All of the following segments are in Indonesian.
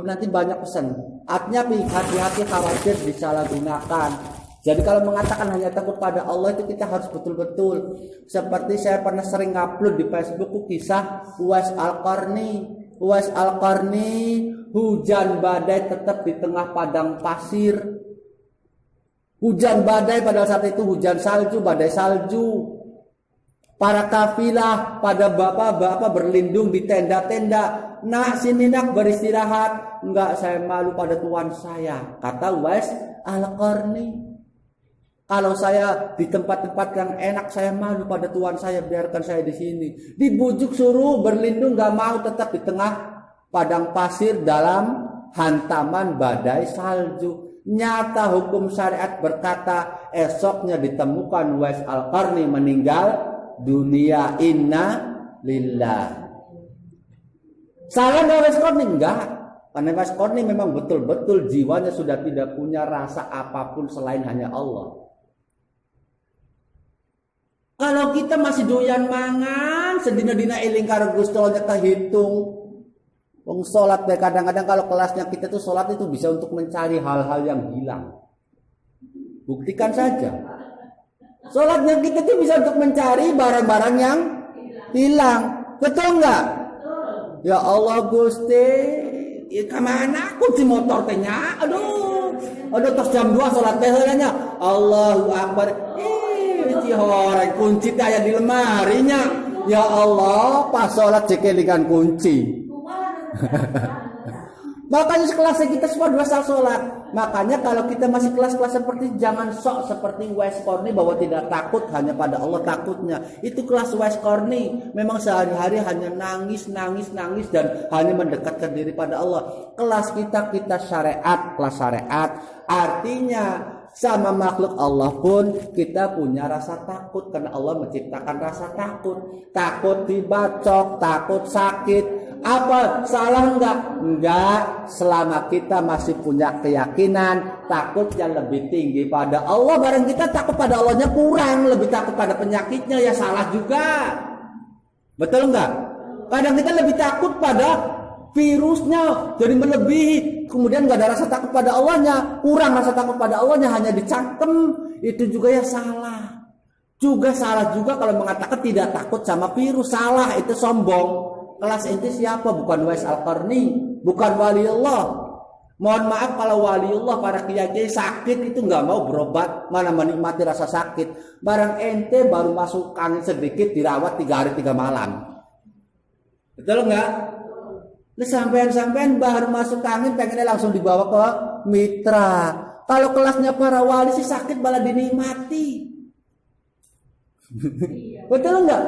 nanti banyak pesan. Artinya hati-hati, khawatir disalahgunakan. Jadi kalau mengatakan hanya takut pada Allah itu kita harus betul-betul. Seperti saya pernah sering upload di Facebook kisah Uwais Al-Qarni. Uwais Al-Qarni, hujan badai tetap di tengah padang pasir. Hujan badai pada saat itu hujan salju, badai salju. Para kafilah, pada bapak-bapak berlindung di tenda-tenda. Nak sini nak beristirahat. Enggak, saya malu pada Tuhan saya, kata Uwais Al-Qarni. Kalau saya di tempat-tempat yang enak, saya malu pada Tuhan saya, biarkan saya di sini. Dibujuk suruh berlindung, gak mau, tetap di tengah padang pasir dalam hantaman badai salju. Nyata hukum syariat berkata, esoknya ditemukan Uwais Al-Qarni meninggal dunia. Inna lillah. Salah Uwais Al-Qarni? Enggak. Karena Uwais Al-Qarni memang betul-betul jiwanya sudah tidak punya rasa apapun selain hanya Allah. Kalau kita masih doyan mangan, sedina-dina eling karo Gusti Allah kehitung. Wong salat bae kadang-kadang kalau kelasnya kita tuh salat itu bisa untuk mencari hal-hal yang hilang. Buktikan saja. Salatnya kita tuh bisa untuk mencari barang-barang yang hilang. Betul enggak? Betul. Ya Allah Gusti, ya kemana kunci motor tehnya? Aduh terus jam 2 salat teh heulanya. Allahu Akbar. Orang kunci aya di lemarinya. Ya Allah, pas sholat cekelingan kunci. Makanya sekelas kita semua dosa sholat. Makanya kalau kita masih kelas-kelas seperti jangan sok seperti Uwais Qarni bahwa tidak takut hanya pada Allah takutnya. Itu kelas Uwais Qarni. Memang sehari-hari hanya nangis dan hanya mendekatkan diri pada Allah. Kelas kita syariat, kelas syariat. Artinya sama makhluk Allah pun kita punya rasa takut karena Allah menciptakan rasa takut. Takut dibacok, takut sakit. Apa salah enggak? Enggak, selama kita masih punya keyakinan takut yang lebih tinggi pada Allah. Barang kita takut pada Allahnya kurang, lebih takut pada penyakitnya, ya salah juga. Betul enggak? Kadang kita lebih takut pada virusnya, jadi melebihi. Kemudian nggak ada rasa takut pada Allahnya, kurang rasa takut pada Allahnya, hanya dicangkem. Itu juga ya salah. Juga salah juga kalau mengatakan tidak takut sama virus, salah, itu sombong. Kelas inti siapa? Bukan Uwais Al-Qarni, bukan waliullah. Mohon maaf kalau waliullah para kiai sakit itu nggak mau berobat, mana menikmati rasa sakit. Barang ente baru masuk angin sedikit dirawat 3 hari 3 malam. Betul nggak? Nah, sampean baru masuk angin pengennya langsung dibawa ke mitra. Kalau kelasnya para wali sih sakit malah dinikmati. Betul enggak?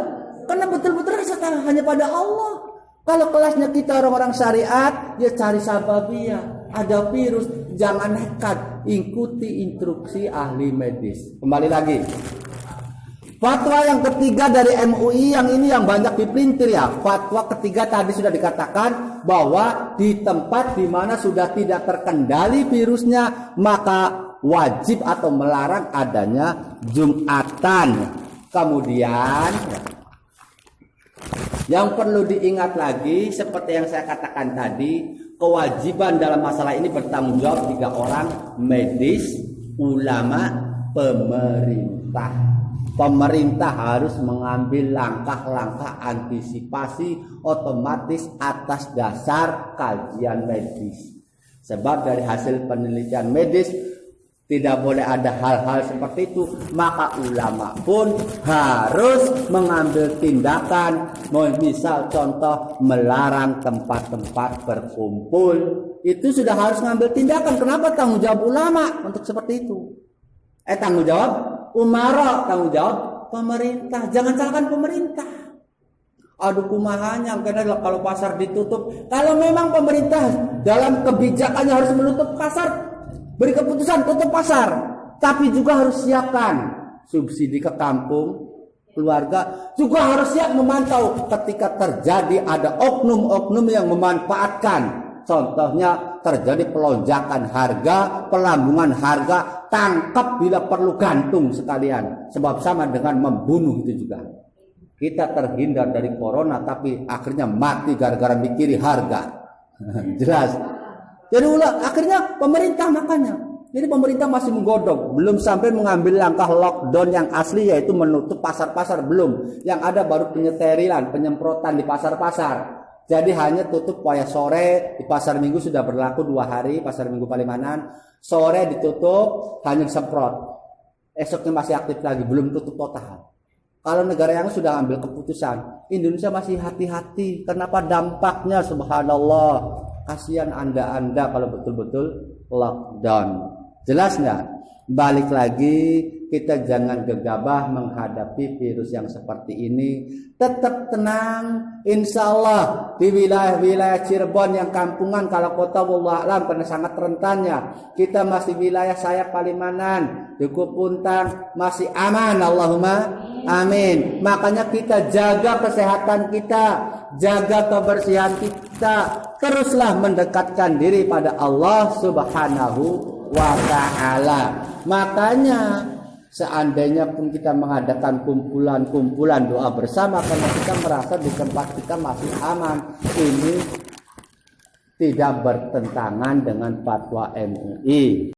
Karena betul-betul rasa hanya pada Allah. Kalau kelasnya kita orang-orang syariat, ya cari sababiyah. Ada virus, jangan nekat, ikuti instruksi ahli medis. Kembali lagi. Fatwa yang ketiga dari MUI yang ini yang banyak dipelintir ya. Fatwa ketiga tadi sudah dikatakan bahwa di tempat di mana sudah tidak terkendali virusnya maka wajib atau melarang adanya Jumatan. Kemudian yang perlu diingat lagi seperti yang saya katakan tadi, kewajiban dalam masalah ini bertanggung jawab 3 orang, medis, ulama, pemerintah. Pemerintah harus mengambil langkah-langkah antisipasi otomatis atas dasar kajian medis. Sebab dari hasil penelitian medis tidak boleh ada hal-hal seperti itu. Maka ulama pun harus mengambil tindakan. Misal contoh melarang tempat-tempat berkumpul. Itu sudah harus mengambil tindakan. Kenapa? Tanggung jawab ulama untuk seperti itu. Tanggung jawab umara, tanggung jawab pemerintah. Jangan salahkan pemerintah. Aduh kumahanya karena kalau pasar ditutup. Kalau memang pemerintah dalam kebijakannya harus menutup pasar, beri keputusan tutup pasar. Tapi juga harus siapkan subsidi ke kampung, keluarga. Juga harus siap memantau ketika terjadi ada oknum-oknum yang memanfaatkan. Contohnya terjadi pelonjakan harga, pelambungan harga, tangkap bila perlu gantung sekalian. Sebab sama dengan membunuh itu juga. Kita terhindar dari corona tapi akhirnya mati gara-gara mikiri harga. Jelas. Jadi akhirnya pemerintah makanya. Jadi pemerintah masih menggodok, belum sampai mengambil langkah lockdown yang asli yaitu menutup pasar-pasar, belum. Yang ada baru penyeterilan, penyemprotan di pasar-pasar. Jadi hanya tutup poya sore, di pasar Minggu sudah berlaku 2 hari, pasar Minggu Palimanan. Sore ditutup, hanya semprot. Esoknya masih aktif lagi, belum tutup total. Kalau negara yang sudah ambil keputusan, Indonesia masih hati-hati. Kenapa? Dampaknya subhanallah. Kasihan Anda kalau betul-betul lockdown. Jelas nggak? Balik lagi, kita jangan gegabah menghadapi virus yang seperti ini. Tetap tenang, insya Allah di wilayah-wilayah Cirebon yang kampungan, kalau kota wallahu alam karena sangat rentannya. Kita masih wilayah saya Palimanan, Duku Puntang masih aman, Allahumma amin. Makanya kita jaga kesehatan kita, jaga kebersihan kita, teruslah mendekatkan diri pada Allah Subhanahu wa ta'ala. Makanya seandainya pun kita mengadakan kumpulan-kumpulan doa bersama karena kita merasa di tempat kita masih aman, ini tidak bertentangan dengan fatwa MUI.